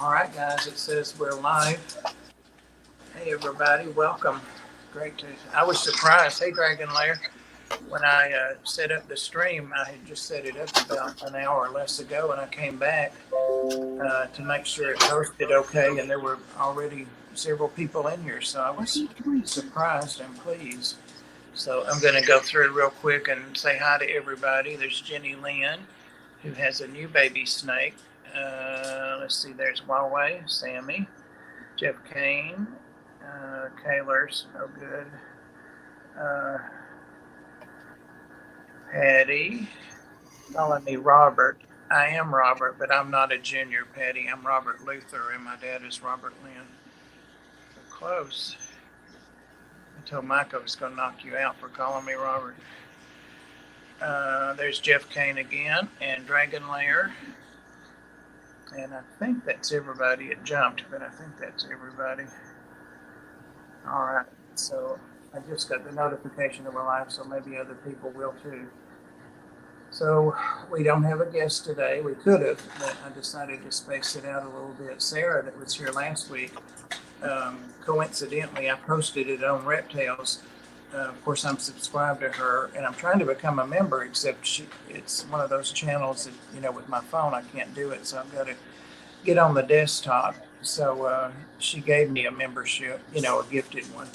All right, guys, it says we're live. Hey, everybody, welcome. Great to, I was surprised. Hey, Dragon Lair. When I set up the stream, I had just set it up about an hour or less ago, and I came back to make sure it hosted okay, and there were already several people in here, so I was surprised and pleased. So I'm going to go through real quick and say hi to everybody. There's Jenny Lynn, who has a new baby snake. Let's see, there's Huawei, Sammy, Jeff Kane, Kaylor's, oh good. Patty, calling me Robert. I am Robert, but I'm not a junior, Patty. I'm Robert Luther, and my dad is Robert Lynn. So close. I told Mike I was going to knock you out for calling me Robert. There's Jeff Kane again, and Dragon Lair. And I think that's everybody. It jumped, but I think that's everybody. All right, so I just got the notification that we're live, so maybe other people will too. So we don't have a guest today. We could have, but I decided to space it out a little bit. Sarah, that was here last week, coincidentally, I posted it on Reptales. Of course, I'm subscribed to her, and I'm trying to become a member, except it's one of those channels that, you know, with my phone, I can't do it, so I've got to get on the desktop. So she gave me a membership, you know, a gifted one.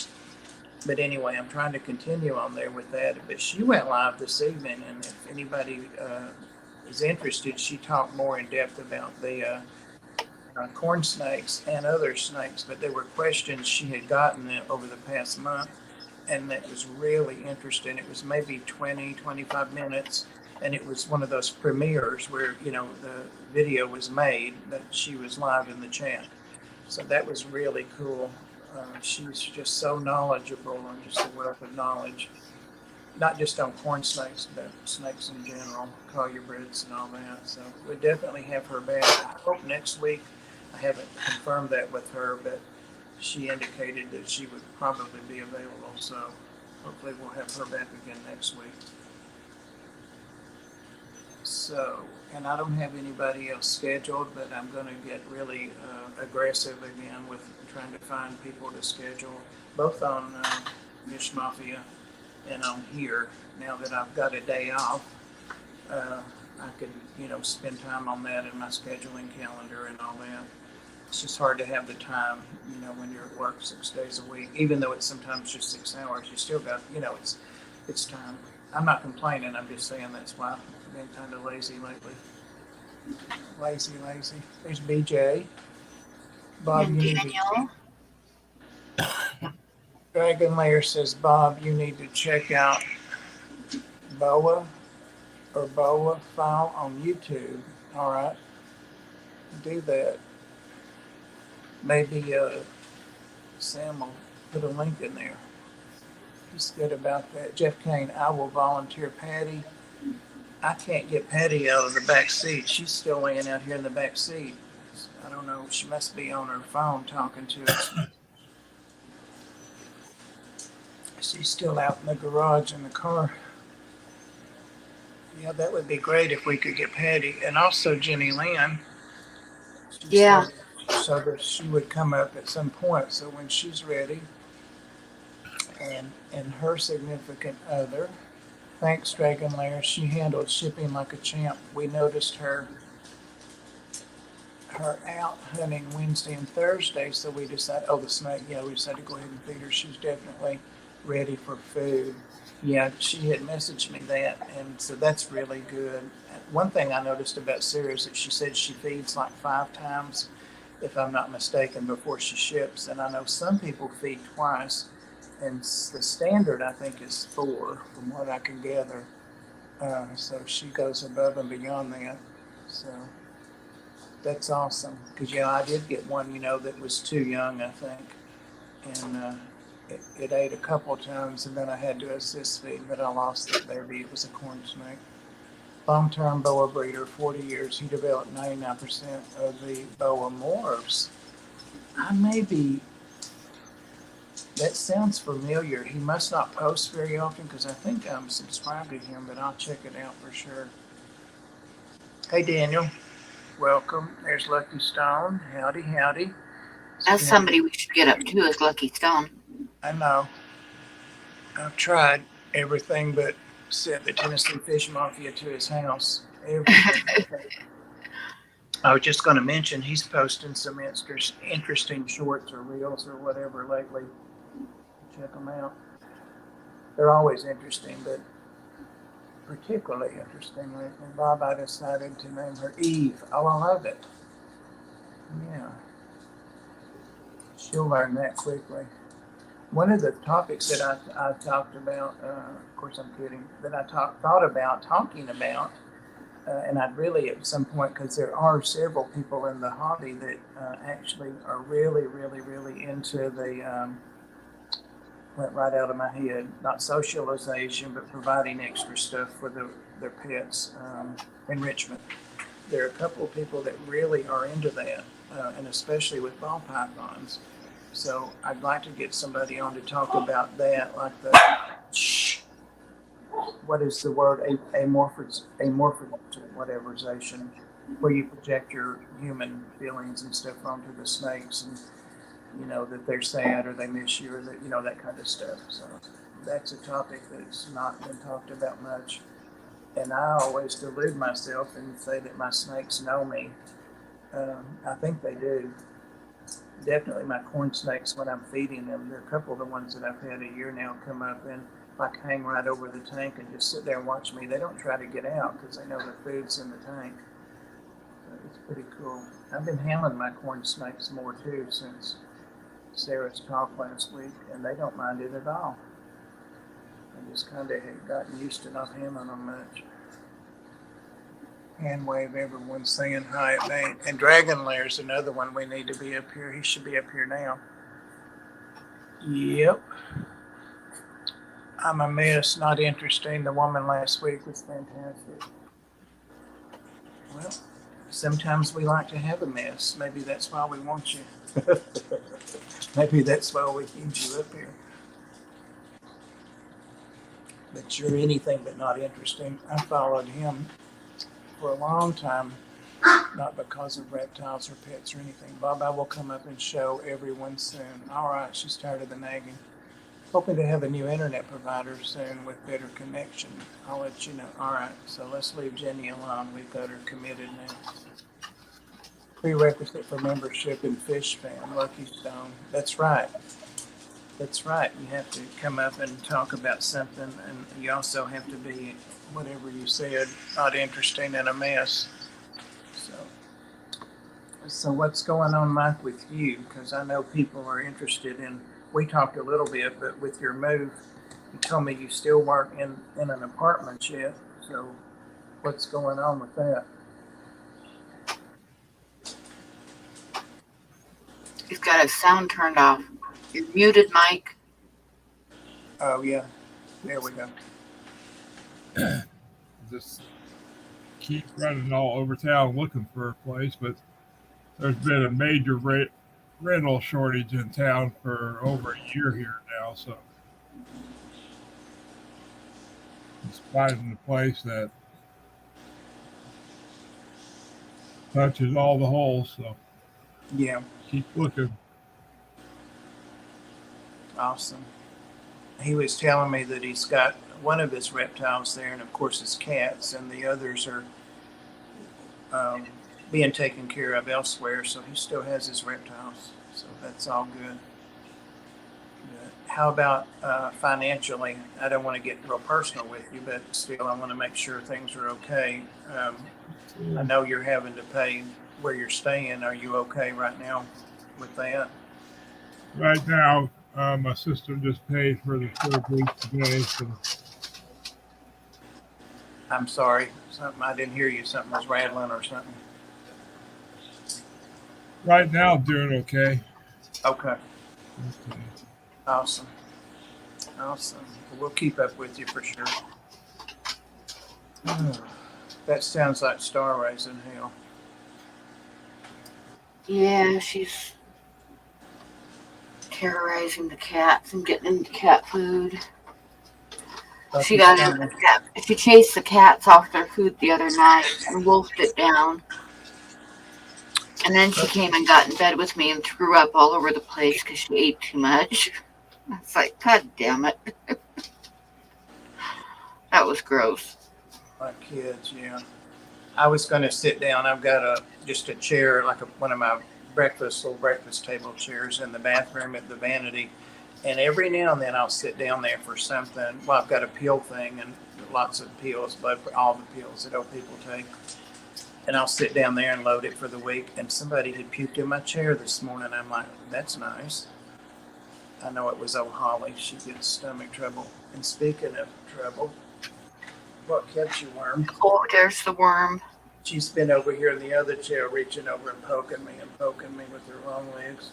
But anyway, I'm trying to continue on there with that. But she went live this evening, and if anybody is interested, she talked more in depth about the corn snakes and other snakes. But there were questions she had gotten over the past month, and that was really interesting. It was maybe 20, 25 minutes, and it was one of those premieres where, you know, the video was made, but she was live in the chat. So that was really cool. She's just so knowledgeable and just a wealth of knowledge, not just on corn snakes, but snakes in general, colubrids and all that. So we definitely have her back. I hope next week. I haven't confirmed that with her, but she indicated that she would probably be available. So hopefully we'll have her back again next week. So, and I don't have anybody else scheduled, but I'm going to get really aggressive again with trying to find people to schedule, both on Mish Mafia and on here. Now that I've got a day off, I could, you know, spend time on that in my scheduling calendar and all that. It's just hard to have the time, you know, when you're at work 6 days a week. Even though it's sometimes just 6 hours, you still got, you know, it's time. I'm not complaining. I'm just saying that's why I've been kind of lazy lately. Lazy. There's BJ. Bob, and Daniel. Dragon Lair says, Bob, you need to check out Boa file on YouTube. All right. Do that. Maybe Sam will put a link in there. He's good about that. Jeff Kane, I will volunteer Patty. I can't get Patty out of the back seat. She's still laying out here in the back seat. I don't know. She must be on her phone talking to us. She's still out in the garage in the car. Yeah, that would be great if we could get Patty. And also Jenny Lynn. Yeah. So that she would come up at some point. So when she's ready. And her significant other. Thanks, Dragon Lair. She handled shipping like a champ. We noticed her out hunting Wednesday and Thursday, so we decided, the snake, yeah, we decided to go ahead and feed her. She's definitely ready for food. Yeah, she had messaged me that, and so that's really good. One thing I noticed about Sarah is that she said she feeds like 5 times, if I'm not mistaken, before she ships, and I know some people feed twice. And the standard, I think, is 4, from what I can gather. So she goes above and beyond that. So that's awesome. Because, you know, I did get one, you know, that was too young, I think. And it ate a couple of times, and then I had to assist feed, but I lost the baby. It was a corn snake. Long-term boa breeder, 40 years. He developed 99% of the boa morphs. I may be... That sounds familiar. He must not post very often because I think I'm subscribed to him, but I'll check it out for sure. Hey, Daniel. Welcome. There's Lucky Stone. Howdy, howdy. That's somebody we should get up to is Lucky Stone. I know. I've tried everything but sent the Tennessee Fish Mafia to his house. Everything. I was just going to mention he's posting some interesting shorts or reels or whatever lately. Check them out. They're always interesting, but particularly interesting lately. Bob, I decided to name her Eve. Oh, I love it. Yeah. She'll learn that quickly. One of the topics that I talked about, of course I'm kidding, that I thought about talking about, and I'd really at some point, because there are several people in the hobby that actually are really, really, really into the, went right out of my head, not socialization, but providing extra stuff for their pets, enrichment. There are a couple of people that really are into that, and especially with ball pythons. So I'd like to get somebody on to talk about that, like what is the word, amorphization, where you project your human feelings and stuff onto the snakes, and that they're sad or they miss you or that that kind of stuff. So that's a topic that's not been talked about much, and I always delude myself and say that my snakes know me. I think they do. Definitely my corn snakes, when I'm feeding them, there are a couple of the ones that I've had a year now come up and like hang right over the tank and just sit there and watch me. They don't try to get out because they know the food's in the tank. So it's pretty cool. I've been handling my corn snakes more too since Sarah's talk last week, and they don't mind it at all. I just kind of had gotten used to not handling them much. Hand wave, everyone's saying hi at me. And Dragon Lair's another one we need to be up here. He should be up here now. Yep. I'm a mess, not interesting. The woman last week was fantastic. Well, sometimes we like to have a mess. Maybe that's why we want you. Maybe that's why we need you up here. But you're anything but not interesting. I followed him for a long time, not because of reptiles or pets or anything. Bob, I will come up and show everyone soon. All right, she's tired of the nagging. Hoping to have a new internet provider soon with better connection. I'll let you know. All right, so let's leave Jenny alone. We've got her committed now. Prerequisite for membership in Fish Fan, Lucky Stone. That's right. That's right. You have to come up and talk about something, and you also have to be, whatever you said, not interesting and a mess. So what's going on, Mike, with you? Because I know people are interested in, we talked a little bit, but with your move, you told me you still weren't in an apartment yet. So what's going on with that? He's got his sound turned off. You're muted, Mike. Oh, yeah. There we go. Just keep running all over town looking for a place, but there's been a major rental shortage in town for over a year here now, so it's finding a place that touches all the holes, so Yeah. keep looking. Awesome. He was telling me that he's got one of his reptiles there, and of course his cats, and the others are being taken care of elsewhere. So he still has his reptiles. So that's all good. How about financially? I don't want to get real personal with you, but still I want to make sure things are okay. I know you're having to pay where you're staying. Are you okay right now with that? Right now, my sister just paid for the 3rd week today, so I'm sorry. Something I didn't hear you. Something was rattling or something. right now I'm doing okay. Okay. Awesome. Awesome. We'll keep up with you for sure. That sounds like Star raising hell. Yeah, she's terrorizing the cats and getting into cat food. She chased the cats off their food the other night and wolfed it down. And then she came and got in bed with me and threw up all over the place because she ate too much. It's like, God damn it. That was gross. My kids, yeah. I was going to sit down. I've got just a chair, like one of my little breakfast table chairs in the bathroom at the vanity. And every now and then I'll sit down there for something. Well, I've got a pill thing and lots of pills, but all the pills that old people take. And I'll sit down there and load it for the week. And somebody had puked in my chair this morning. I'm like, that's nice. I know it was old Holly. She gets stomach trouble. And speaking of trouble, what kept you, Worm? Oh, there's the worm. She's been over here in the other chair, reaching over and poking me with her long legs.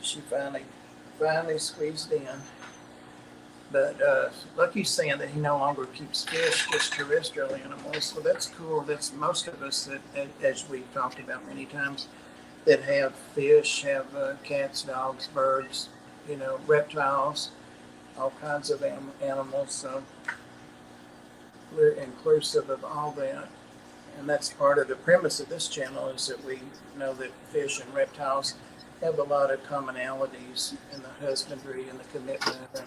She finally squeezed in. But Lucky's saying that he no longer keeps fish, just terrestrial animals. So that's cool. That's most of us that, as we've talked about many times, that have fish, have cats, dogs, birds, reptiles, all kinds of animals. So we're inclusive of all that. And that's part of the premise of this channel, is that we know that fish and reptiles have a lot of commonalities in the husbandry and the commitment and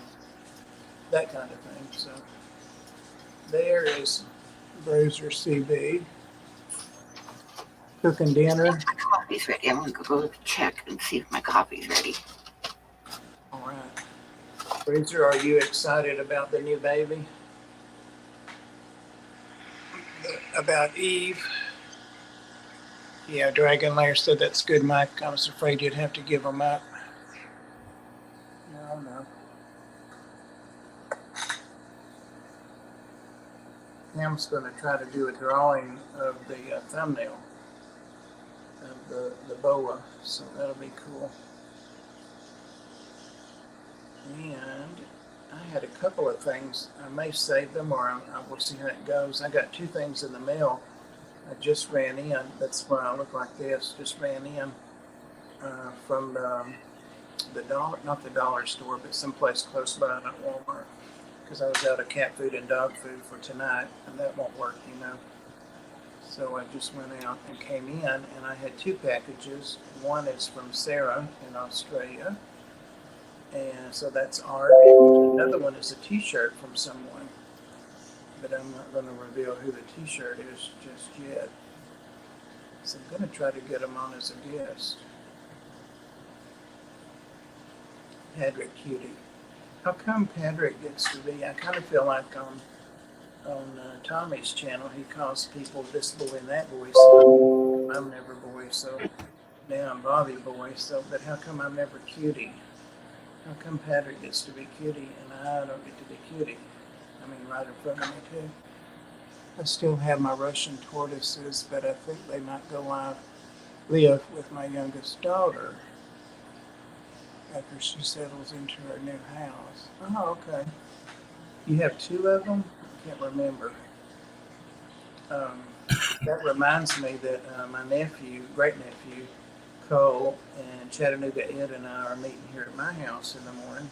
that kind of thing. So there is Bruiser CB cooking dinner. My coffee's ready. I'm going to go check and see if my coffee's ready. All right. Bruiser, are you excited about the new baby? About Eve? Yeah, Dragon Lair said that's good, Mike. I was afraid you'd have to give them up. No. Pam's going to try to do a drawing of the thumbnail of the boa, so that'll be cool. And I had a couple of things. I may save them, or I will see how it goes. I got 2 things in the mail. I just ran in. That's why I look like this. Just ran in from the dollar, not the dollar store, but someplace close by, not Walmart, because I was out of cat food and dog food for tonight, and that won't work, So I just went out and came in, and I had 2 packages. One is from Sarah in Australia, and so that's art. Another one is a T-shirt from someone, but I'm not going to reveal who the T-shirt is just yet. So I'm going to try to get them on as a guest. Patrick Cutie. How come Patrick gets to be? I kind of feel like on Tommy's channel, he calls people this boy and that boy. So I'm never boy. So now I'm Bobby boy. So, but how come I'm never Cutie? How come Patrick gets to be Cutie and I don't get to be Cutie? I mean, right in front of me too. I still have my Russian tortoises, but I think they might go live with my youngest daughter after she settles into her new house. Oh, okay. You have 2 of them? I can't remember. That reminds me that my great nephew, Cole, and Chattanooga Ed and I are meeting here at my house in the morning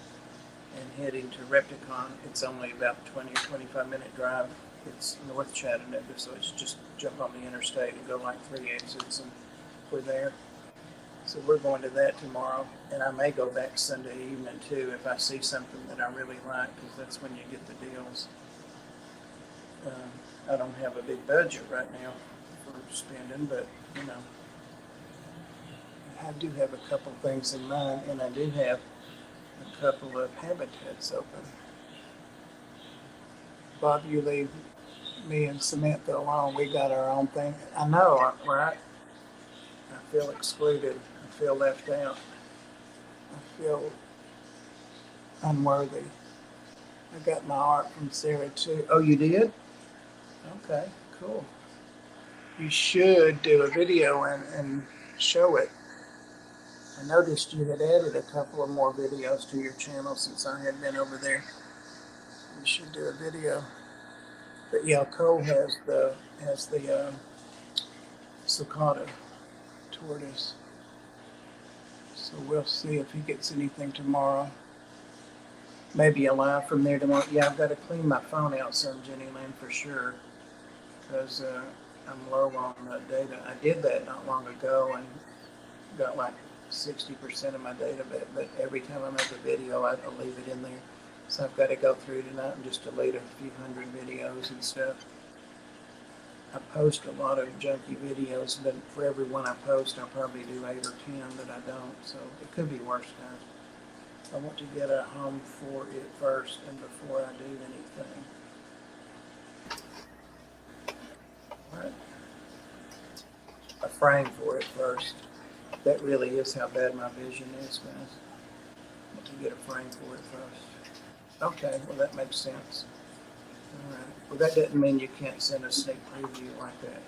and heading to Repticon. It's only about 20 or 25 minute drive. It's North Chattanooga, so it's just jump on the interstate and go like 3 exits and we're there. So we're going to that tomorrow, and I may go back Sunday evening too if I see something that I really like, because that's when you get the deals. I don't have a big budget right now for spending, but I do have a couple things in mind, and I do have a couple of habitats open. Bob, you leave me and Samantha alone. We got our own thing. I know, right? I feel excluded. I feel left out. I feel unworthy. I got my art from Sarah too. Oh, you did? Okay, cool. You should do a video and show it. I noticed you had added a couple of more videos to your channel since I had been over there. You should do a video. But yeah, Cole has the sulcata tortoise. So we'll see if he gets anything tomorrow. Maybe a live from there tomorrow. Yeah, I've got to clean my phone out some, Jenny Lynn, for sure. Because I'm low on the data. I did that not long ago and got like 60% of my data back, but every time I make a video, I leave it in there. So I've got to go through tonight and just delete a few hundred videos and stuff. I post a lot of junky videos, but for every one I post, I'll probably do 8 or 10 that I don't. So it could be worse, guys. I want to get a home for it first and before I do anything. What? A frame for it first. That really is how bad my vision is, guys. I want to get a frame for it first. Okay, well that makes sense. All right. Well, that doesn't mean you can't send a sneak preview like that.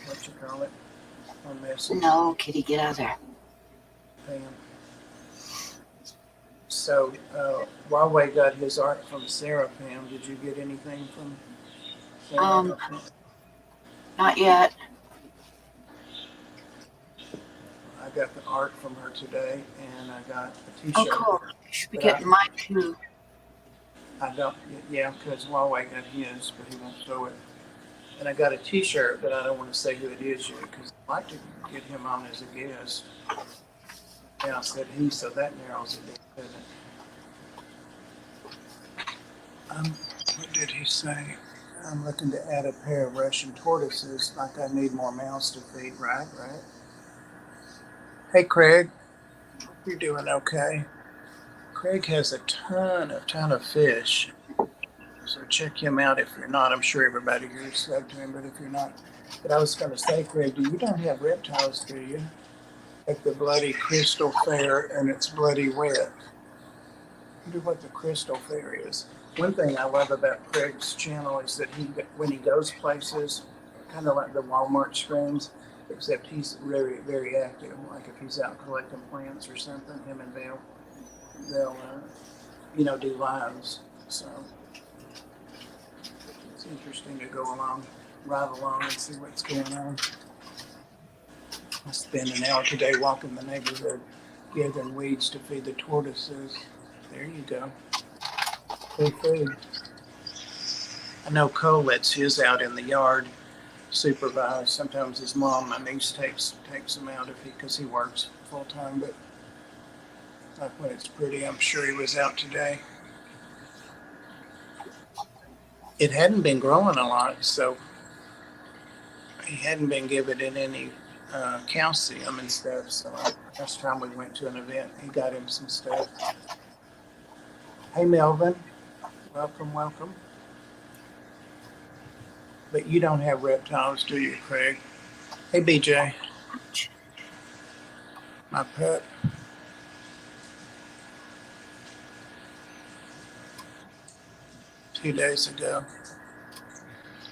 What you call it? On message. No, Kitty, get out of there. Pam. So, Huawei got his art from Sarah, Pam. Did you get anything from Sarah? Not yet. I got the art from her today, and I got a Oh, t-shirt. cool. You should be getting mine too. I don't, yeah, because Huawei got his, but he won't show it. And I got a t-shirt, but I don't want to say who it is yet, because I'd like to get him on as a guest. Yeah, I said he, so that narrows it down, doesn't it? What did he say? I'm looking to add a pair of Russian tortoises, like I need more mouths to feed, right? Hey, Craig, hope you're doing okay. Craig has a ton of fish, so check him out if you're not. I'm sure everybody here is subbed to him, but if you're not. But I was going to say, Craig, you don't have reptiles, do you? Like the Bloody Crystal Fair, and it's bloody wet. I wonder what the Crystal Fair is. One thing I love about Craig's channel is that when he goes places, kind of like the Walmart screens, except he's very, very active. Like if he's out collecting plants or something, him and they'll do lives. So it's interesting to ride along and see what's going on. I spent an hour today walking the neighborhood, gathering weeds to feed the tortoises. There you go. Free food. I know Cole lets his out in the yard, supervised. Sometimes his mom, my niece, takes him out because he works full time, but like when it's pretty, I'm sure he was out today. It hadn't been growing a lot, so he hadn't been giving it any calcium and stuff. So last time we went to an event, he got him some stuff. Hey, Melvin, welcome. But you don't have reptiles, do you, Craig? Hey, BJ, my pet. 2 days ago.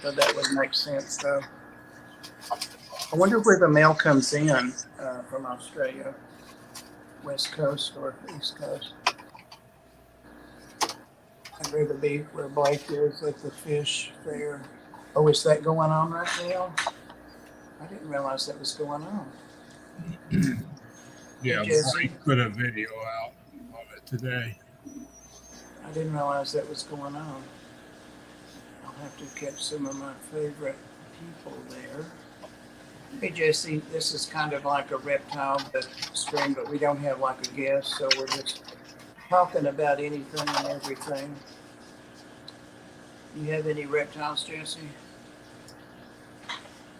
So that would make sense, though. I wonder where the mail comes in from Australia, West Coast or East Coast. I'd rather be where Blake is at the fish fair. Oh, is that going on right now? I didn't realize that was going on. Yeah, Hey, Blake put a video out on it today. I didn't realize that was going on. I'll have to catch some of my favorite people there. Hey, Jesse, this is kind of like a reptile stream, but we don't have like a guest, so we're just talking about anything and everything. You have any reptiles, Jesse?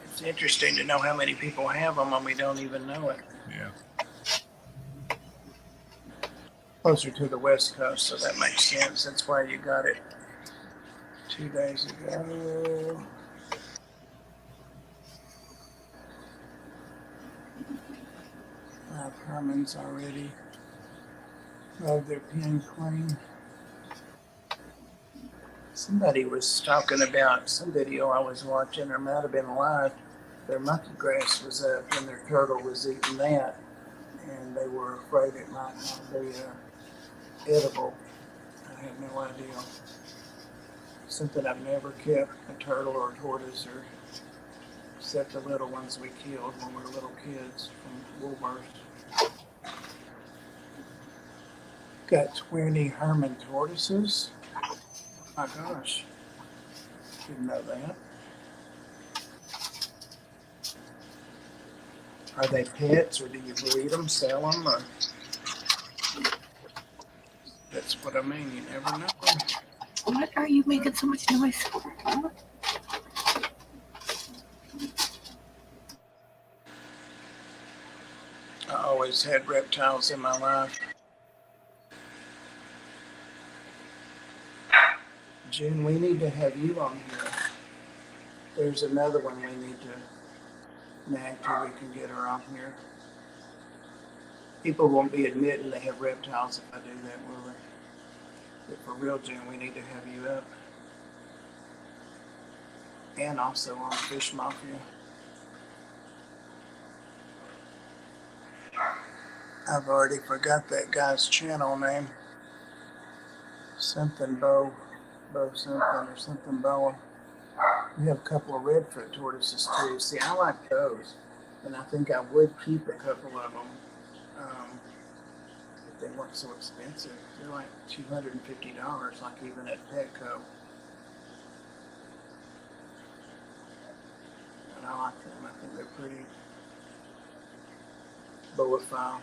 It's interesting to know how many people have them and we don't even know it. Yeah. Closer to the West Coast, so that makes sense. That's why you got it 2 days ago. Herman's already. Love their pen clean. Somebody was talking about some video I was watching, or might have been live. Their monkey grass was up and their turtle was eating that, and they were afraid it might not be edible. I have no idea. Something I've never kept, a turtle or a tortoise, or except the little ones we killed when we were little kids from Woolworths. Got 20 Herman tortoises. Oh my gosh, didn't know that. Are they pets, or do you breed them, sell them, or? That's what I mean. You never know. What are you making so much noise for? I always had reptiles in my life. June, we need to have you on here. There's another one we need to nag till we can get her on here. People won't be admitting they have reptiles if I do that, will they? But for real, June, we need to have you up. And also on Fish Mafia. I've already forgot that guy's channel name. Something Bo something or something Boa. We have a couple of redfoot tortoises too. See, I like those, and I think I would keep a couple of them if they weren't so expensive. They're like $250, like even at Petco. And I like them. I think they're pretty. Boa file.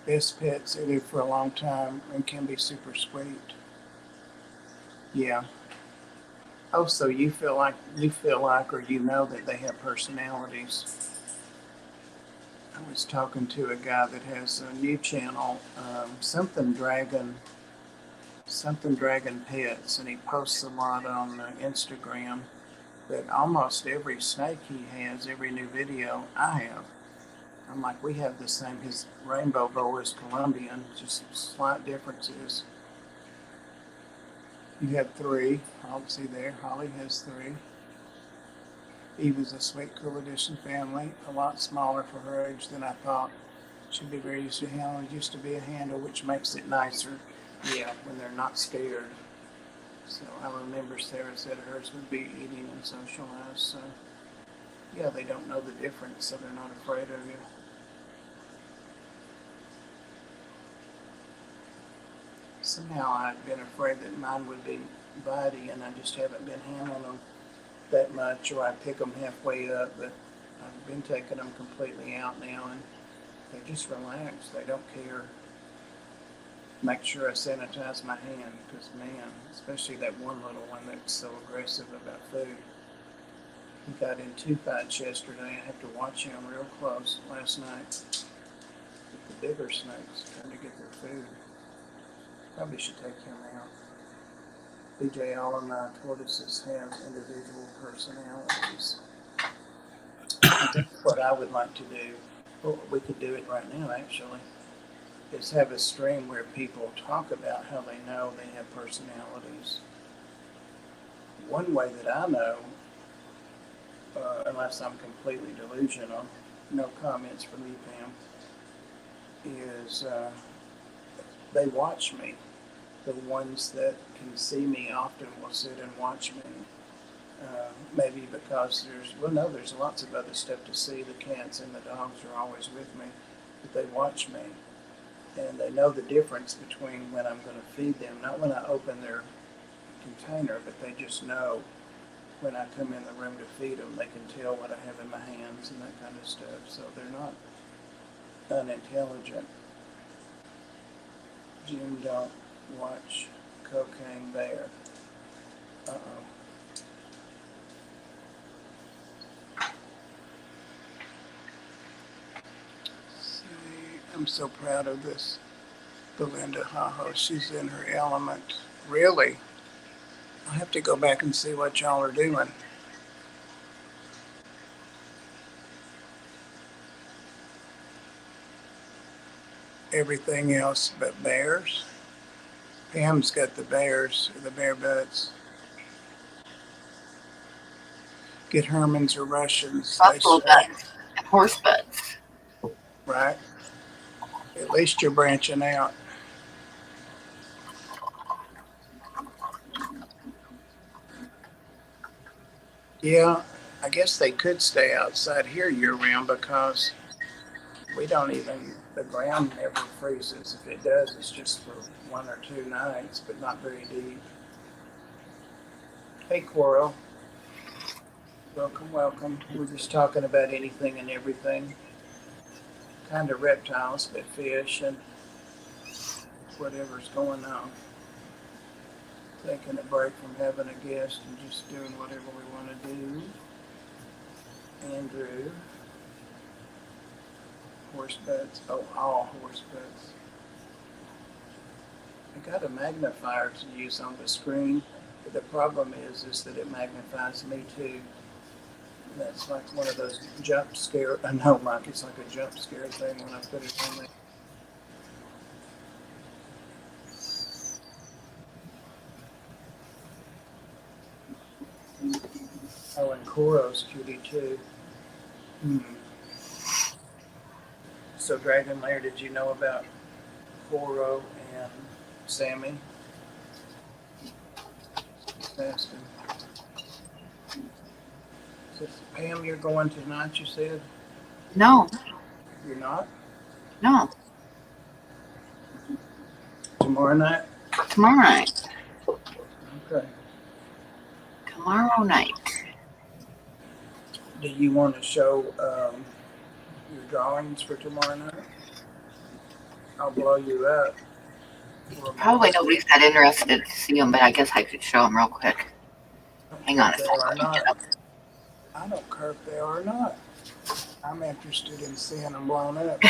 Best pets, they live for a long time and can be super sweet. Yeah. Oh, so you feel like, or you know that they have personalities. I was talking to a guy that has a new channel, something Dragon Pets, and he posts a lot on Instagram. But almost every snake he has, every new video I have. I'm like, we have the same. His rainbow boa is Colombian, just slight differences. You have 3. I'll see there. Holly has 3. Eve is a sweet, cool edition family, a lot smaller for her age than I thought. Should be very used to handle. It used to be a handle, which makes it nicer. Yeah, when they're not scared. So I remember Sarah said hers would be eating and socialized. So yeah, they don't know the difference, so they're not afraid of you. Somehow I've been afraid that mine would be bitey, and I just haven't been handling them that much, or I pick them halfway up, but I've been taking them completely out now, and they just relax. They don't care. Make sure I sanitize my hand, because man, especially that one little one that's so aggressive about food. He got in 2 fights yesterday. I have to watch him real close last night with the bigger snakes trying to get their food. Probably should take him out. BJ, all of my tortoises have individual personalities. I think what I would like to do, well, we could do it right now actually, is have a stream where people talk about how they know they have personalities. One way that I know, unless I'm completely delusional, no comments from you, Pam, is they watch me. The ones that can see me often will sit and watch me. Maybe because there's lots of other stuff to see. The cats and the dogs are always with me, but they watch me. And they know the difference between when I'm going to feed them, not when I open their container, but they just know when I come in the room to feed them. They can tell what I have in my hands and that kind of stuff. So they're not unintelligent. Jim, don't watch Cocaine Bear. Uh-oh. See, I'm so proud of this Belinda Haho. She's in her element. Really? I'll have to go back and see what y'all are doing. Everything else but bears. Pam's got the bears, the bear butts. Get Hermans or Russians. Buffalo butts and horse butts. Right? At least you're branching out. Yeah, I guess they could stay outside here year round because we don't even the ground never freezes. If it does, it's just for 1 or 2 nights, but not very deep. Hey, Coral. Welcome, welcome. We're just talking about anything and everything. Kind of reptiles, but fish and whatever's going on. Taking a break from having a guest and just doing whatever we want to do. Andrew. Horse buds. Oh, all horse buds. I got a magnifier to use on the screen, but the problem is that it magnifies me too. And that's like one of those jump scare. I know, Mike, it's like a jump scare thing when I put it on there. Oh, and Koro's cutie too. So, Dragon Lair, did you know about Koro and Sammy? Just asking. So, Pam, you're going tonight, you said? No, You're not? no. Tomorrow night? Tomorrow night. Okay. Tomorrow night. Do you want to show your drawings for tomorrow night? I'll blow you up. Probably nobody's that interested to see them, but I guess I could show them real quick. Hang on a They are second. not. I don't care if they are or not. I'm interested in seeing them blown up.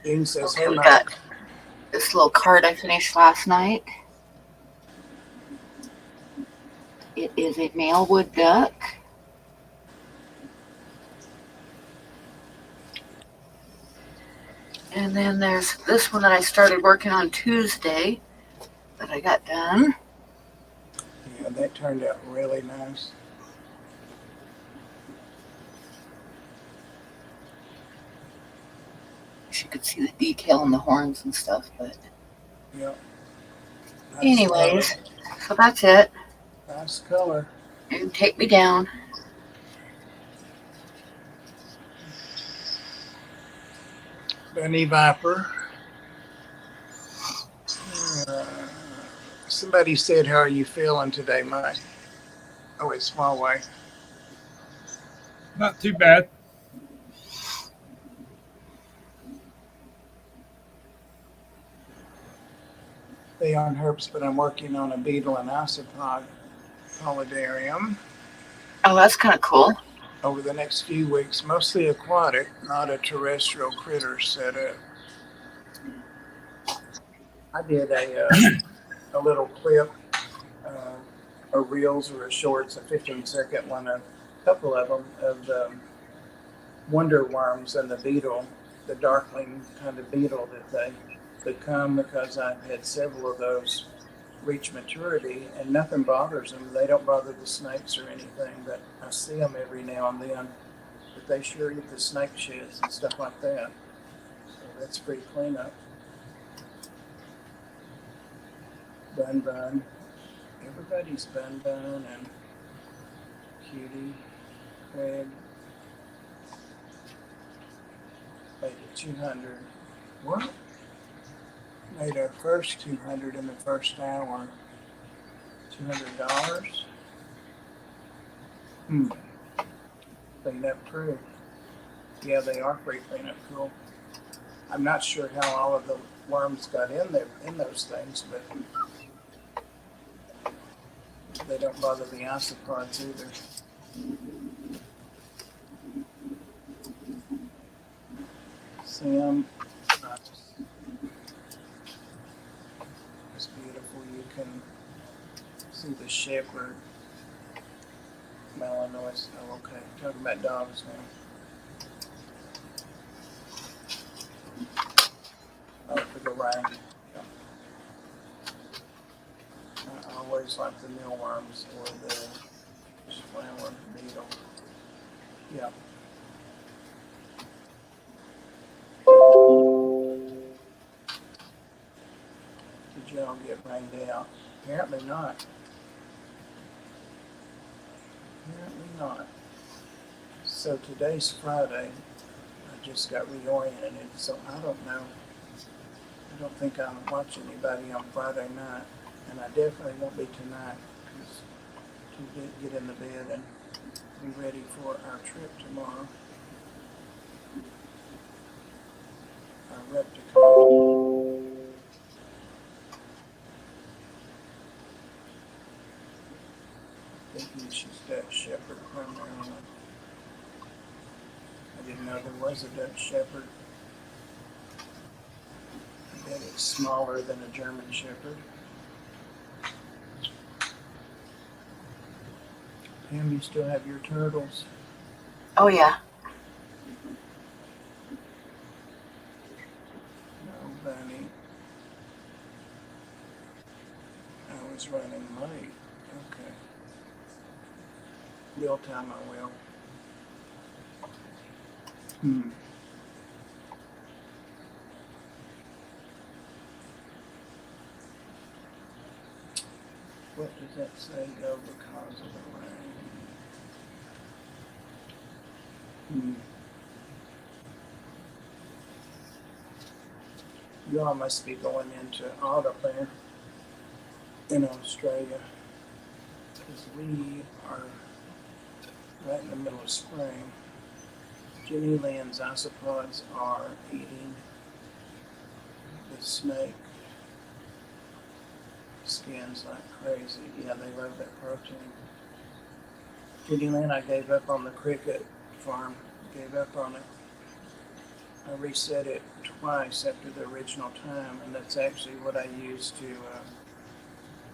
Dean says, Okay, hey, we Mike. got this little card I finished last night. It is a male wood duck. And then there's this one that I started working on Tuesday that I got done. Yeah, that turned out really nice. You could see the detail on the horns and stuff, but Yep. Nice anyways, color. so that's it. Nice color. And take me down. Bunny Viper. Somebody said, how are you feeling today, Mike? Oh, it's small way. Not too bad. They aren't herps, but I'm working on a beetle and isopod polydarium Oh, that's kind of cool. over the next few weeks, mostly aquatic, not a terrestrial critter setup. I did a little clip, a reels or a shorts, a 15-second one, a couple of them, of the wonder worms and the beetle, the darkling kind of beetle that they become, because I've had several of those reach maturity and nothing bothers them. They don't bother the snakes or anything, but I see them every now and then. But they sure eat the snake sheds and stuff like that. So that's free cleanup. Bun Bun. Everybody's Bun Bun and Cutie, Craig. Made it 200. What? Made our first 200 in the first hour. $200. Cleanup crew. Yeah, they are free cleanup. Cool. I'm not sure how all of the worms got in there in those things, but they don't bother the isopods either. Sam, it's beautiful. You can see the shepherd, Malinois. Oh, okay. Talking about dogs now. Oh, for the rain. Yeah. I always like the mealworms or the flower beetle. Yeah. Did y'all get rained out? Apparently not. Apparently not. So today's Friday. I just got reoriented, so I don't know. I don't think I'll watch anybody on Friday night, and I definitely won't be tonight, because to get in the bed and be ready for our trip tomorrow. Our reptile. Thinking she's Dutch Shepherd primarily. I didn't know there was a Dutch Shepherd. I bet it's smaller than a German Shepherd. Pam, you still have your turtles? Oh, yeah. No, Bunny. I was running late. Okay. Real time I will. What does that say? Go because of the rain. You all must be going into autumn there in Australia, because we are right in the middle of spring. Jenny Lynn's isopods are eating the snake skins like crazy. Yeah, they love that protein. Jenny Lynn, I gave up on the cricket farm. Gave up on it. I reset it twice after the original time, and that's actually what I used to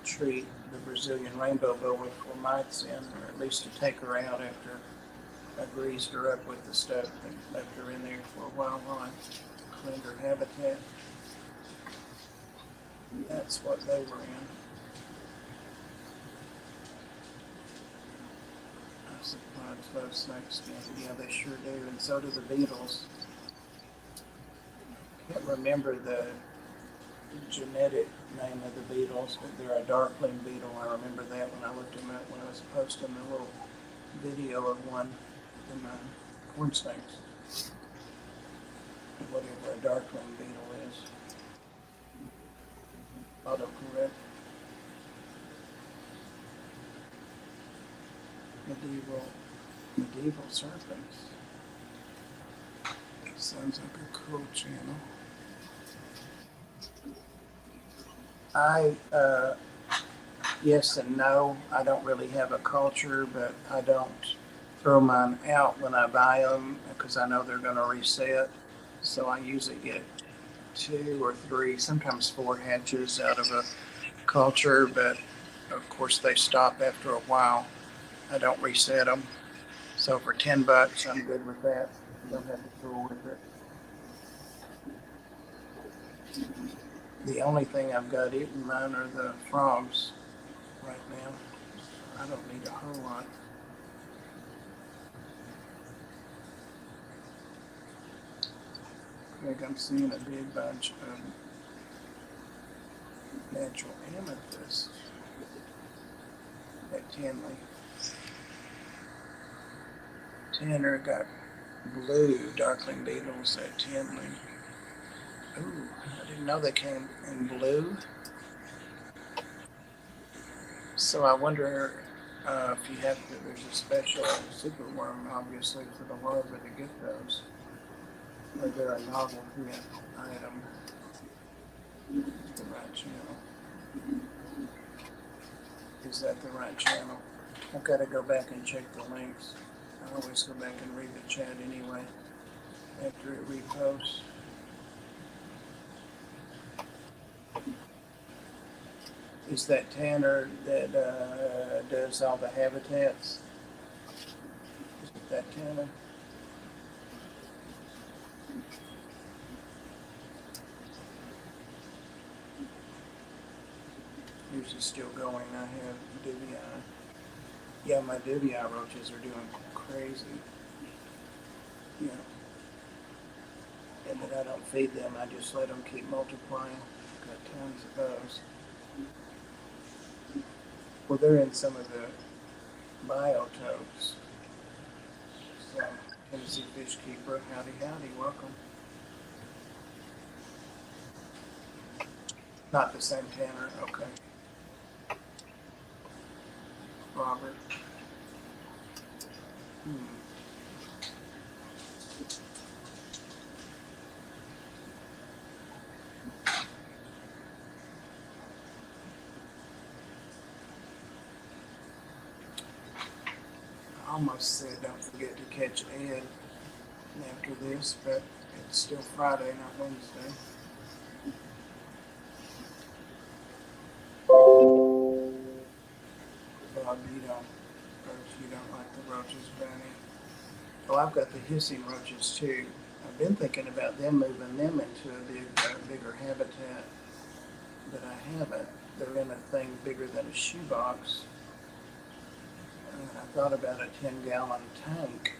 treat the Brazilian rainbow boa for mites in, or at least to take her out after I greased her up with the stuff and left her in there for a while I cleaned her habitat. That's what they were in. I suppose love snake skins. Yeah, they sure do, and so do the beetles. Can't remember the genetic name of the beetles, but they're a darkling beetle. I remember that when I looked them up when I was posting a little video of one in my corn snakes. Whatever a darkling beetle is. Autocorrect. Medieval serpents. Sounds like a cool channel. Yes and no. I don't really have a culture, but I don't throw mine out when I buy them because I know they're going to reset. So I usually get 2 or 3, sometimes 4 hatches out of a culture, but of course they stop after a while. I don't reset them. So for $10, I'm good with that. You don't have to fool with it. The only thing I've got eating mine are the frogs right now. I don't need a whole lot. Like I'm seeing a big bunch of natural amethyst at Tinley. Tanner got blue darkling beetles at Tinley. Ooh, I didn't know they came in blue. So I wonder if you have to, there's a special super worm, obviously, for the larva to get those. Or they're a novelty item. The right channel. Is that the right channel? I've got to go back and check the links. I always go back and read the chat anyway after it reposts. Is that Tanner that does all the habitats? Is it that Tanner? Yours is still going. I have dubii. Yeah, my dubii roaches are doing crazy. Yeah. And then I don't feed them. I just let them keep multiplying. Got tons of those. Well, they're in some of the biotopes. So Tennessee Fish Keeper. Howdy, howdy, welcome. Not the same Tanner, okay. Robert. I almost said don't forget to catch Ed after this, but it's still Friday, not Wednesday. Bob, you don't like the roaches, Brownie. Oh, I've got the hissing roaches too. I've been thinking about them, moving them into a bigger habitat, but I haven't. They're in a thing bigger than a shoebox. I thought about a 10-gallon tank,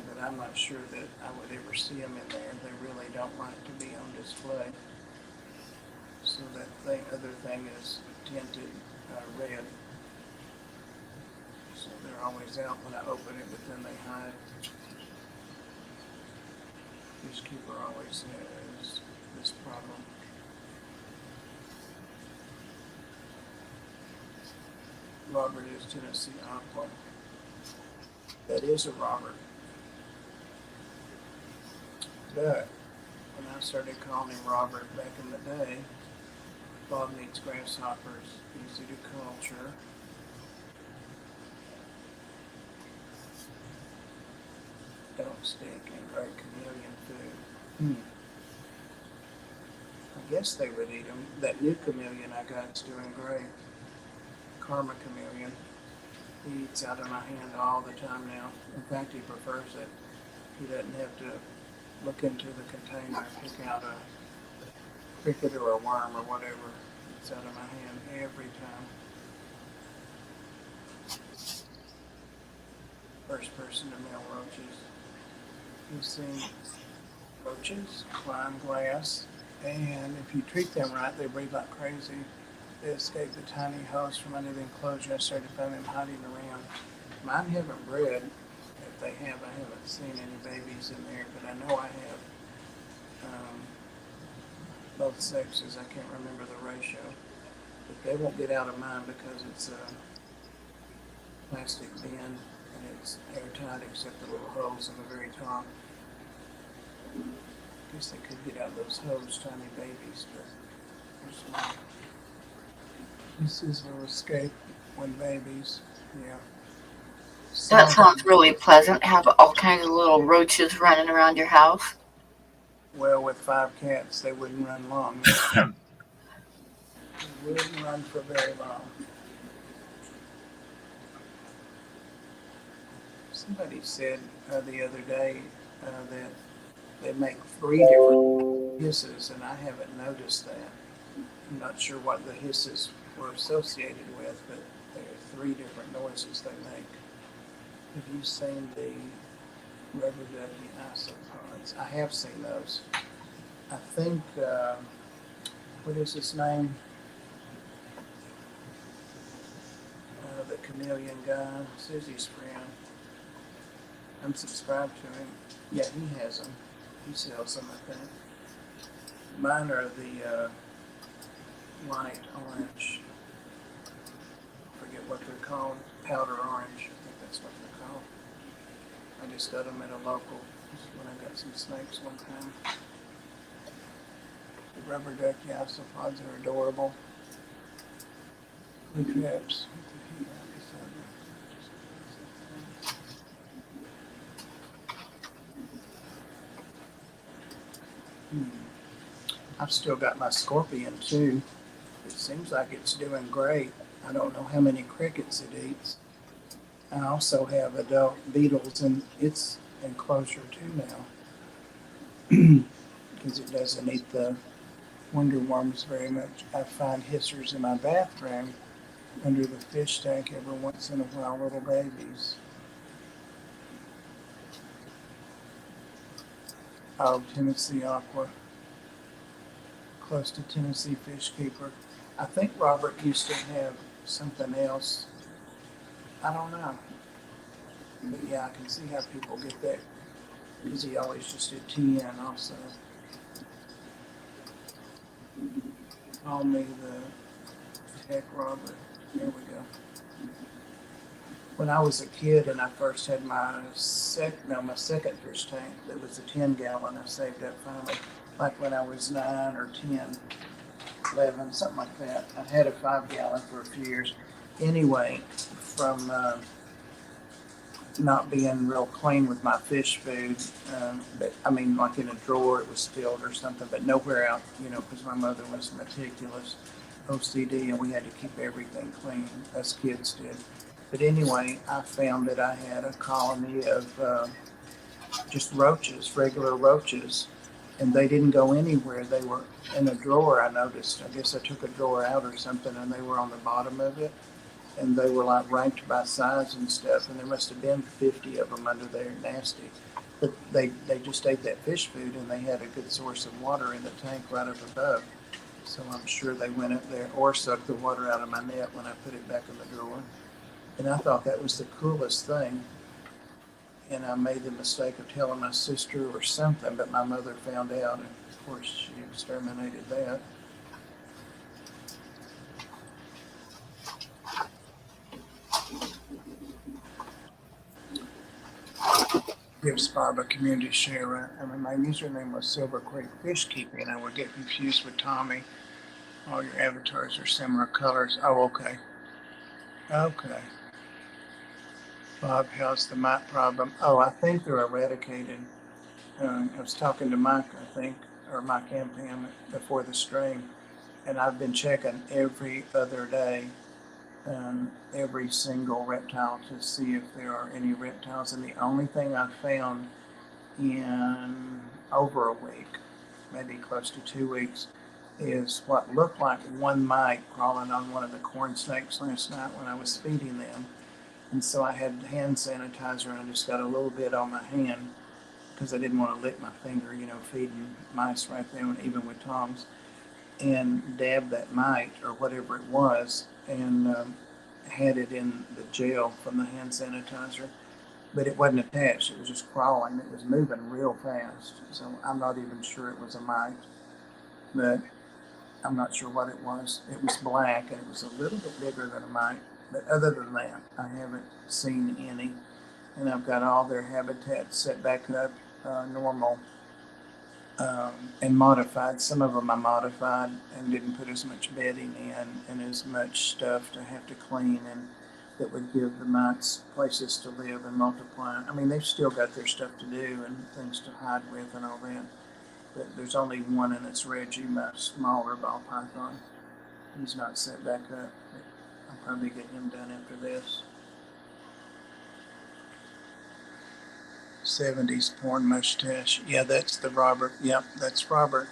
but I'm not sure that I would ever see them in there. They really don't like to be on display. So that other thing is tinted red. So they're always out when I open it, but then they hide. Fish keeper always has this problem. Robert is Tennessee Aqua. That is a Robert. But when I started calling him Robert back in the day, Bob needs grasshoppers, easy to culture. Don't stick and great chameleon food. I guess they would eat them. That new chameleon I got is doing great. Karma chameleon. He eats out of my hand all the time now. In fact, he prefers it. He doesn't have to look into the container and pick out a cricket or a worm or whatever. It's out of my hand every time. First person to mail roaches. You've seen roaches climb glass, and if you treat them right, they breed like crazy. They escape the tiny host from under the enclosure. I started finding them hiding around. Mine haven't bred. If they have, I haven't seen any babies in there, but I know I have both sexes. I can't remember the ratio. But they won't get out of mine because it's a plastic bin and it's airtight except the little holes in the very top. I guess they could get out of those holes, tiny babies, but there's one. Pieces will escape when babies, yeah. That sounds really pleasant. Have all kinds of little roaches running around your house. Well, with 5 cats, they wouldn't run long. They wouldn't run for very long. Somebody said the other day that they make 3 different hisses, and I haven't noticed that. I'm not sure what the hisses were associated with, but there are 3 different noises they make. Have you seen the rubber ducky isopods? I have seen those. I think, what is his name? The chameleon guy, Susie's friend. I'm subscribed to him. Yeah, he has them. He sells them, I think. Mine are the light orange. I forget what they're called. Powder orange. I think that's what they're called. I just got them at a local when I got some snakes one time. The rubber ducky isopods are adorable. The traps. I've still got my scorpion too. It seems like it's doing great. I don't know how many crickets it eats. I also have adult beetles in its enclosure too now. Because it doesn't eat the wonder worms very much. I find hissers in my bathroom under the fish tank every once in a while, little babies. Oh, Tennessee Aqua. Close to Tennessee Fish Keeper. I think Robert used to have something else. I don't know. But yeah, I can see how people get that because he always just did 10 also. Call me the tech Robert. There we go. When I was a kid and I first had my second fish tank, that was a 10-gallon. I saved up finally, like when I was 9 or 10, 11, something like that. I had a 5-gallon for a few years. Anyway, from not being real clean with my fish food, but I mean, like in a drawer, it was spilled or something, but nowhere out, because my mother was meticulous, OCD, and we had to keep everything clean. Us kids did. But anyway, I found that I had a colony of just roaches, regular roaches, and they didn't go anywhere. They were in a drawer, I noticed. I guess I took a drawer out or something, and they were on the bottom of it, and they were like ranked by size and stuff, and there must have been 50 of them under there, nasty. But they just ate that fish food, and they had a good source of water in the tank right up above. So I'm sure they went up there or sucked the water out of my net when I put it back in the drawer. And I thought that was the coolest thing. And I made the mistake of telling my sister or something, but my mother found out, and of course she exterminated that. Gives Bob a community share, right? I mean, my username was Silver Creek Fish Keeping. I would get confused with Tommy. All your avatars are similar colors. Oh, okay. Okay. Bob, how's the mite problem? Oh, I think they're eradicated. I was talking to Mike, I think, or Mike and Pam before the stream, and I've been checking every other day, every single reptile to see if there are any reptiles. And the only thing I found in over a week, maybe close to 2 weeks, is what looked like one mite crawling on one of the corn snakes last night when I was feeding them. And so I had hand sanitizer and I just got a little bit on my hand because I didn't want to lick my finger, feeding mice right there, and even with tongs, and dabbed that mite or whatever it was, and had it in the gel from the hand sanitizer. But it wasn't attached, it was just crawling. It was moving real fast. So I'm not even sure it was a mite, but I'm not sure what it was. It was black and it was a little bit bigger than a mite. But other than that, I haven't seen any. And I've got all their habitats set back up normal and modified. Some of them I modified and didn't put as much bedding in and as much stuff to have to clean, and that would give the mites places to live and multiply. I mean, they've still got their stuff to do and things to hide with and all that. But there's only one, and it's Reggie, my smaller ball python. He's not set back up. I'll probably get him done after this. 70s porn mustache. Yeah, that's the Robert. Yep, that's Robert.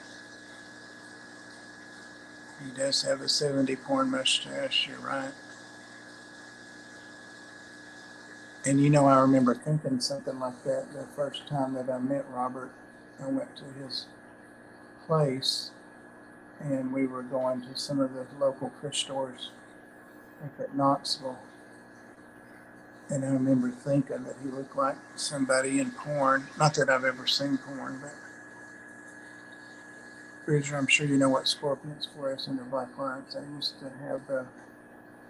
He does have a 70 porn mustache. You're right. And I remember thinking something like that the first time that I met Robert. I went to his place and we were going to some of the local fish stores up at Knoxville. And I remember thinking that he looked like somebody in porn. Not that I've ever seen porn, but Bridger, I'm sure you know what scorpions fluorescent or black lights. I used to have the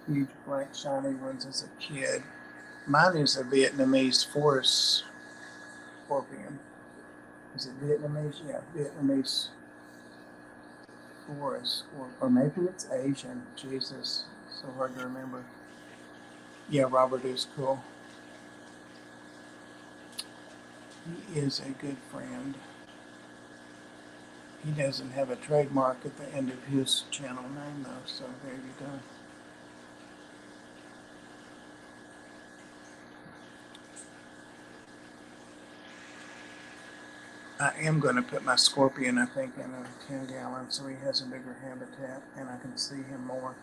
huge black shiny ones as a kid. Mine is a Vietnamese forest scorpion. Is it Vietnamese? Yeah, Vietnamese forest. Or maybe it's Asian. Jesus, so hard to remember. Yeah, Robert is cool. He is a good friend. He doesn't have a trademark at the end of his channel name though, so there you go. I am going to put my scorpion, I think, in a 10-gallon so he has a bigger habitat and I can see him more.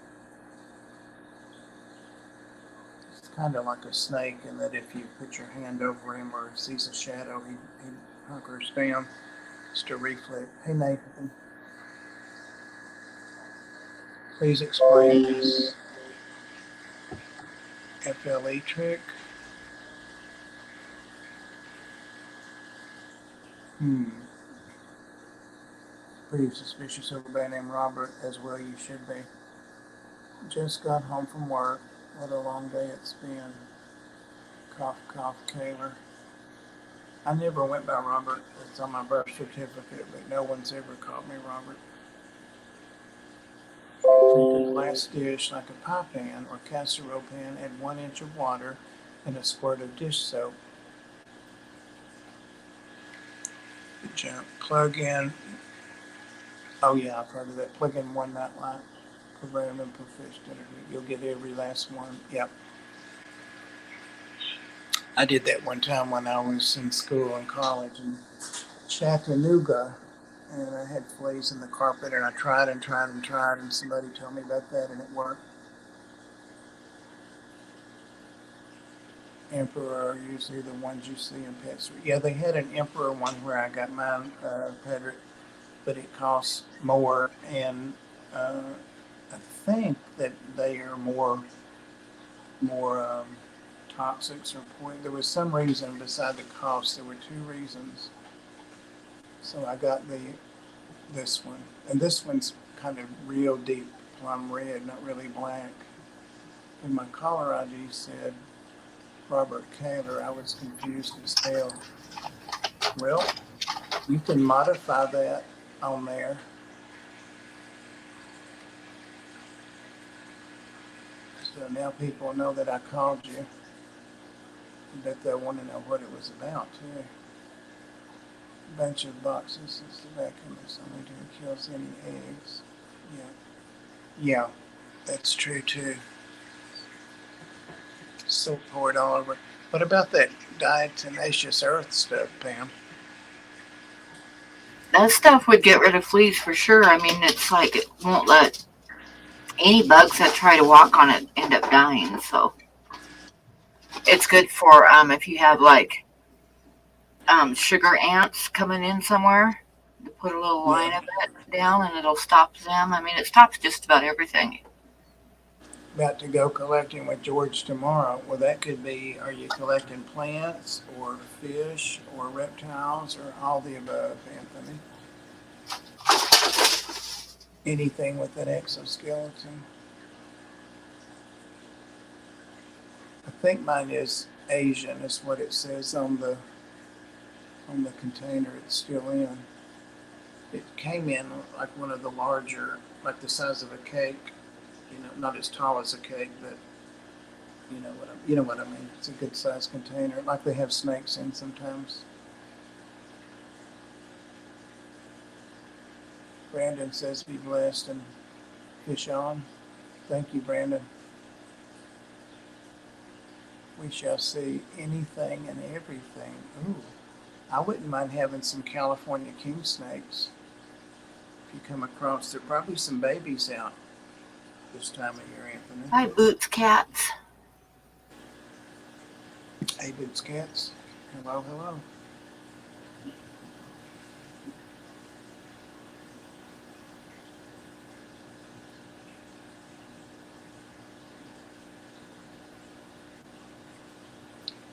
Kind of like a snake in that if you put your hand over him or sees a shadow, he hunkers down. Just a reflex. Hey Nathan, please explain this FLE trick. Hmm. Pretty suspicious of a guy named Robert as well. You should be. Just got home from work. What a long day it's been. Cough, cough, Taylor. I never went by Robert. It's on my birth certificate, but no one's ever called me Robert. Treat a glass dish like a pie pan or casserole pan, add 1 inch of water and a squirt of dish soap. Jump. Plug in. Oh yeah, I've heard of that. Plug in one night light. Program and proficient. You'll get every last one. Yep. I did that one time when I was in school and college in Chattanooga, and I had fleas in the carpet, and I tried and tried and tried, and somebody told me about that, and it worked. Emperor are usually the ones you see in pet stores. Yeah, they had an Emperor one where I got mine, Pedrick, but it costs more, and I think that they are more toxics or poison. There was some reason beside the cost. There were 2 reasons. So I got this one, and this one's kind of real deep plum red, not really black. And my caller ID said Robert Kaler. I was confused as hell. Well, you can modify that on there. So now people know that I called you. I bet they'll want to know what it was about too. Bunch of boxes is the vacuum is only to kills any eggs. Yeah, that's true too. So poured all over. What about that diatomaceous earth stuff, Pam? That stuff would get rid of fleas for sure. I mean, it's like it won't let any bugs that try to walk on it end up dying. So it's good for if you have like sugar ants coming in somewhere. You put a little line Yeah. of it down, and it'll stop them. I mean, it stops just about everything. About to go collecting with George tomorrow. Well, that could be, are you collecting plants or fish or reptiles or all the above, Anthony? Anything with an exoskeleton? I think mine is Asian, is what it says on the container it's still in. It came in like one of the larger, like the size of a cake. Not as tall as a cake, but you know what I mean. It's a good sized container, like they have snakes in sometimes. Brandon says, "Be blessed and fish on." Thank you, Brandon. We shall see anything and everything. Ooh, I wouldn't mind having some California king snakes. If you come across, there are probably some babies out this time of year, Anthony. Hi, Boots Cats. Hey, Boots Cats. Hello, hello.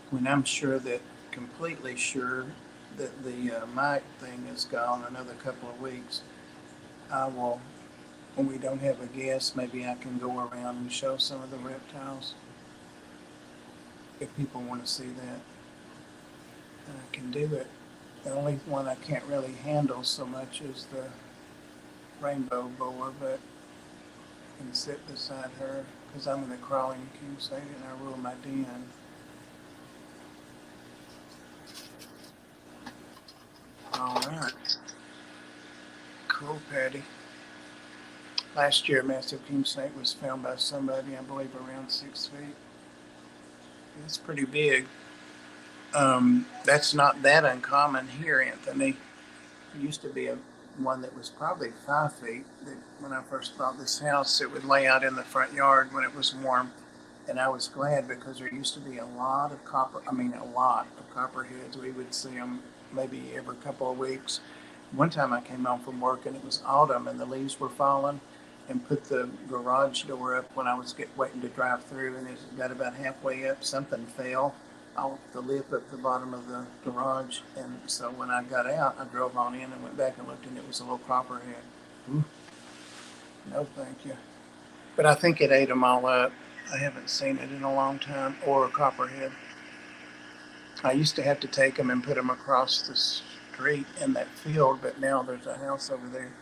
When I'm completely sure that the mic thing is gone another couple of weeks, I will, when we don't have a guest, maybe I can go around and show some of the reptiles. If people want to see that, I can do it. The only one I can't really handle so much is the rainbow boa, but I can sit beside her because I'm in the crawling king state and I rule my den. All right. Cool, Patty. Last year, a massive king snake was found by somebody, I believe, around 6 feet. It's pretty big. That's not that uncommon here, Anthony. There used to be one that was probably 5 feet. That when I first bought this house, it would lay out in the front yard when it was warm. And I was glad because there used to be a lot of copperheads. We would see them maybe every couple of weeks. One time I came home from work and it was autumn and the leaves were falling, and put the garage door up when I was waiting to drive through, and it got about halfway up, something fell off the lip at the bottom of the garage. And so when I got out, I drove on in and went back and looked, and it was a little copperhead. Ooh, no, thank you. But I think it ate them all up. I haven't seen it in a long time, or a copperhead. I used to have to take them and put them across the street in that field, but now there's a house over there.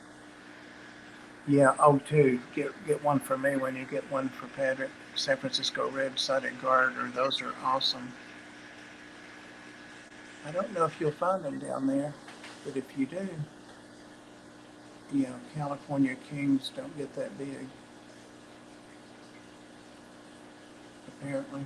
Yeah, oh, too. Get one for me when you get one for Patrick. San Francisco red-sided garter. Those are awesome. I don't know if you'll find them down there, but if you do, California kings don't get that big, apparently.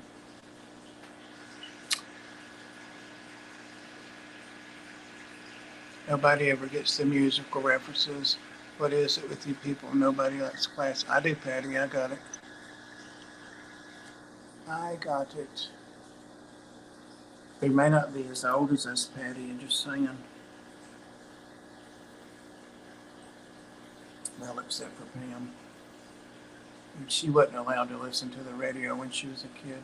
Nobody ever gets the musical references. What is it with you people? Nobody likes class. I do, Patty. I got it. I got it. They may not be as old as us, Patty. I'm just saying. Well, except for Pam. She wasn't allowed to listen to the radio when she was a kid.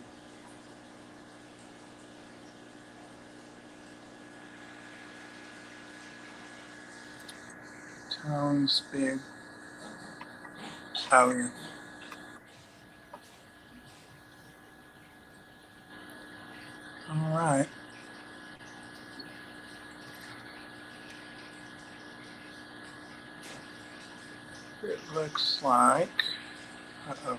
Tones big. Oh, yeah. All right. It looks like. Uh-oh.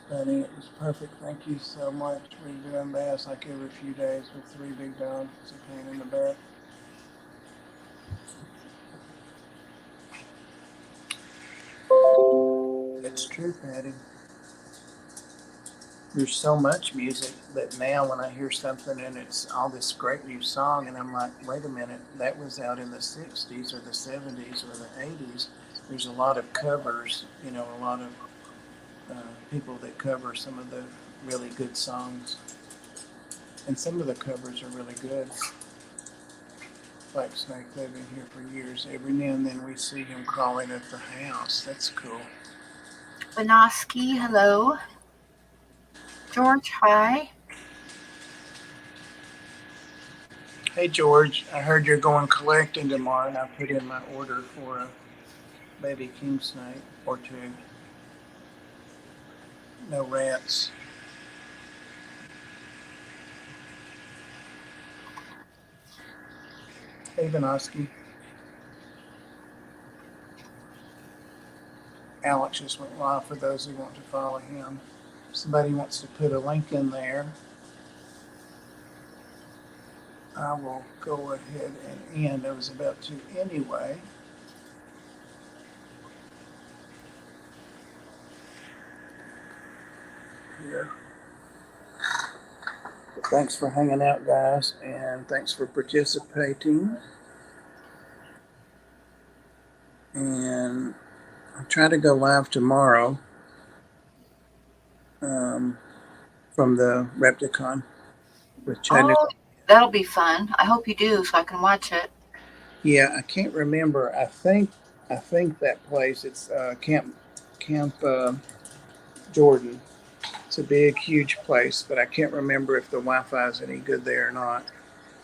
Honey, it was perfect. Thank you so much. We're doing baths like every few days with 3 big dogs. It's a pain in the butt. It's true, Patty. There's so much music that now when I hear something and it's all this great new song, and I'm like, wait a minute, that was out in the 60s or the 70s or the 80s. There's a lot of covers, a lot of people that cover some of the really good songs. And some of the covers are really good. Like Snake, they've been here for years. Every now and then we see him crawling at the house. That's cool. Benoski, hello. George, hi. Hey, George, I heard you're going collecting tomorrow, and I put in my order for a baby king snake or 2. No rats. Hey, Benoski. Alex just went live for those who want to follow him. If somebody wants to put a link in there, I will go ahead and end. I was about to anyway. Here. Thanks for hanging out, guys, and thanks for participating. And I'll try to go live tomorrow from the Repticon with Chattanooga. Oh, that'll be fun. I hope you do so I can watch it. Yeah, I can't remember. I think that place. It's Camp Jordan. It's a big, huge place, but I can't remember if the Wi-Fi is any good there or not.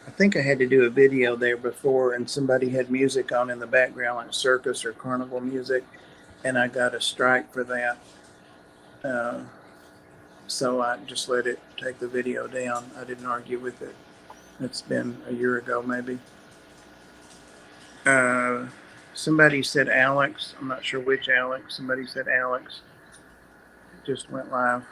I think I had to do a video there before, and somebody had music on in the background, like circus or carnival music, and I got a strike for that. So I just let it take the video down. I didn't argue with it. It's been a year ago, maybe. Somebody said Alex. I'm not sure which Alex. Somebody said Alex. It just went live.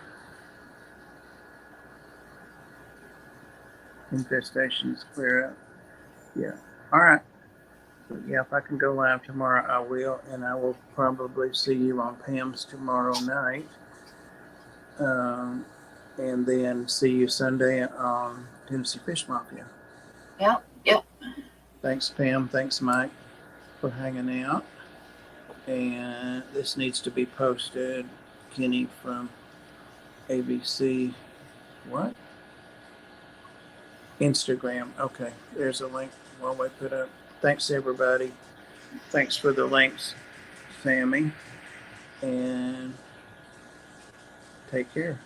Infestations clear up. Yeah. All right. But yeah, if I can go live tomorrow, I will, and I will probably see you on Pam's tomorrow night, and then see you Sunday on Tennessee Fish Mafia. Yep. Thanks, Pam. Thanks, Mike, for hanging out. And this needs to be posted. Kenny from ABC. What? Instagram. Okay, there's a link. One way put up. Thanks, everybody. Thanks for the links, Sammy. And take care.